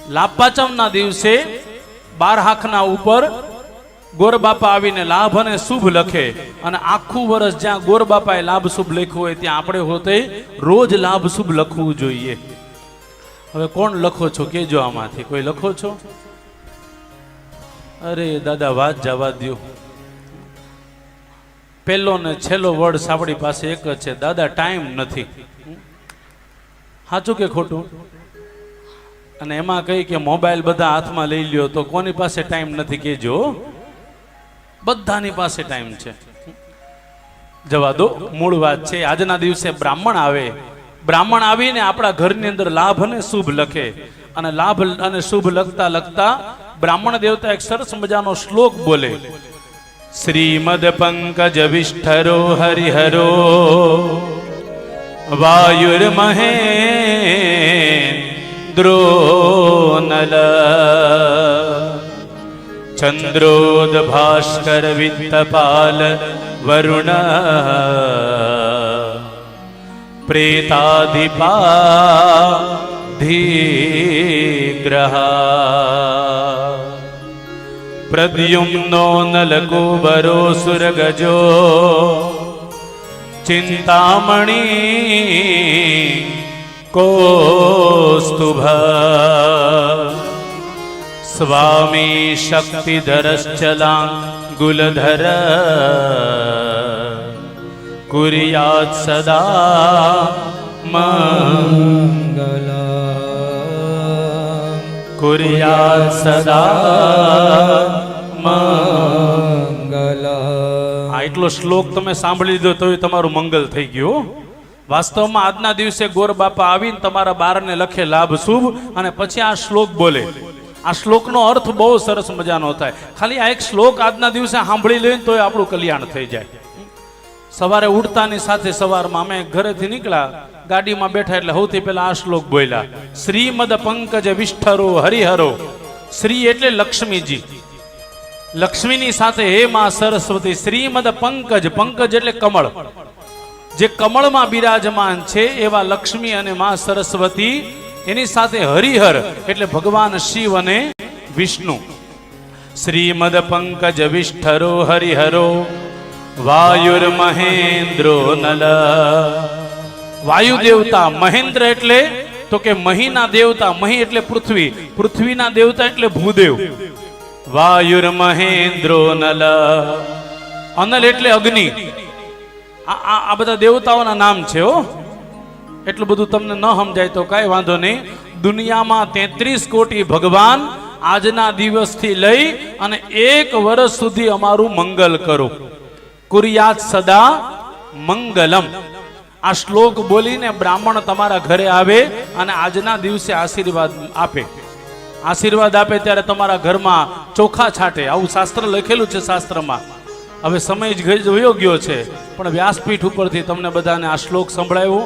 લાભ પાંચમના દિવસે 12 હાંખના ઉપર ગોરબાપા આવીને લાભ અને શુભ લખે અને આખું વર્ષ જ્યાં ગોરબાપાએ લાભ શુભ લખ્યું હોય ત્યાં આપણે હોતે રોજ લાભ શુભ લખવું જોઈએ. હવે કોણ લખો છો કેજો, આમાંથી કોઈ લખો છો? અરે દાદા વાત જવા દો, પહેલો ને છેલ્લો વર્ડ સાવડી પાસે એક જ છે, દાદા ટાઈમ નથી. સાચું કે ખોટું? અને એમાં કઈ કે મોબાઈલ બધા હાથમાં લઈ લ્યો તો કોની પાસે ટાઈમ નથી કેજો? બધાની પાસે ટાઈમ છે. જવા દો, મૂળ વાત છે આજના દિવસે બ્રાહ્મણ આવે, બ્રાહ્મણ આવીને આપણા ઘરની અંદર લાભ અને શુભ લખે અને લાભ અને શુભ લખતા લખતા બ્રાહ્મણ દેવતા એક સરસ મજાનો શ્લોક બોલે, શ્રીમદ પંકજ વિષ્ઠરો હરિહરો વાયુર્મહેન્દ્રો નલ ચંદ્રોદ ભાસ્કર વિત્તપાલ વરુણ પ્રેતાધિપાધિગ્રહ પ્રદ્યુમ્નો નલકુબરો સુરગજો ચિંતામણી કૌસ્તુભ સ્વામી શક્તિધરશ્ચલાંગુલધર કુર્યાત સદા મંગલ કુર્યાત સદા મંગલ. એટલો શ્લોક તમે સાંભળી લીધો તો તમારું મંગલ થઈ ગયું. વાસ્તવમાં આજના દિવસે ગોરબાપા આવીને તમારા બારને લખે લાભ શુભ અને પછી આ શ્લોક બોલે. આ શ્લોકનો અર્થ બહુ સરસ મજાનો થાય. ખાલી આ એક શ્લોક આજના દિવસે સાંભળી લઈને તો આપણું કલ્યાણ થઈ જાય. સવારે ઉઠતાની સાથે સવારમાં અમે ઘરેથી નીકળ્યા, ગાડીમાં બેઠા એટલે સૌથી પહેલા આ શ્લોક બોલ્યા, શ્રીમદ પંકજ વિષ્ઠરો હરિહરો. શ્રી એટલે લક્ષ્મીજી, લક્ષ્મીની સાથે હે માં સરસ્વતી. શ્રીમદ પંકજ, પંકજ એટલે કમળ, જે કમળમાં બિરાજમાન છે એવા લક્ષ્મી અને માં સરસ્વતી, એની સાથે હરિહર એટલે ભગવાન શિવ અને વિષ્ણુ. શ્રીમદ પંકજ વિષ્ઠરો હરિહરો વાયુર્મહેન્દ્રો નલ. વાયુ દેવતા, મહેન્દ્ર એટલે તો કે મહીના દેવતા, મહી એટલે પૃથ્વી, પૃથ્વીના દેવતા એટલે ભૂદેવ. વાયુર્મહેન્દ્રો નલ, અનલ એટલે અગ્નિ. આ બધા દેવતાઓના નામ છે હો. એટલું બધું તમને ન સમજાય તો કાંઈ વાંધો નહીં. દુનિયામાં 33 કોટી ભગવાન આજના દિવસથી લઈ અને 1 વર્ષ સુધી અમારું મંગલ કરો. કુર્યાત સદા મંગલમ. આ શ્લોક બોલીને બ્રાહ્મણ તમારા ઘરે આવે અને આજના દિવસે આશીર્વાદ આપે. આશીર્વાદ આપે ત્યારે તમારા ઘરમાં ચોખા છાંટે, આવું શાસ્ત્ર લખેલું છે શાસ્ત્રમાં. હવે સમય જ વયો ગયો છે પણ વ્યાસપીઠ ઉપરથી તમને બધાને આ શ્લોક સંભળાવ્યો.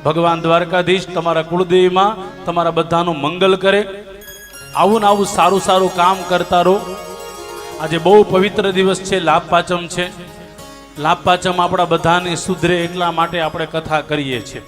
ભગવાન દ્વારકાધીશ તમારા કુળદેવીમાં તમારા બધાનું મંગલ કરે. આવું ને આવું સારું સારું કામ કરતા રહો. આજે બહુ પવિત્ર દિવસ છે, લાભ પાંચમ છે. લાભ પાંચમ આપણા બધાને સુધરે એટલા માટે આપણે કથા કરીએ છીએ.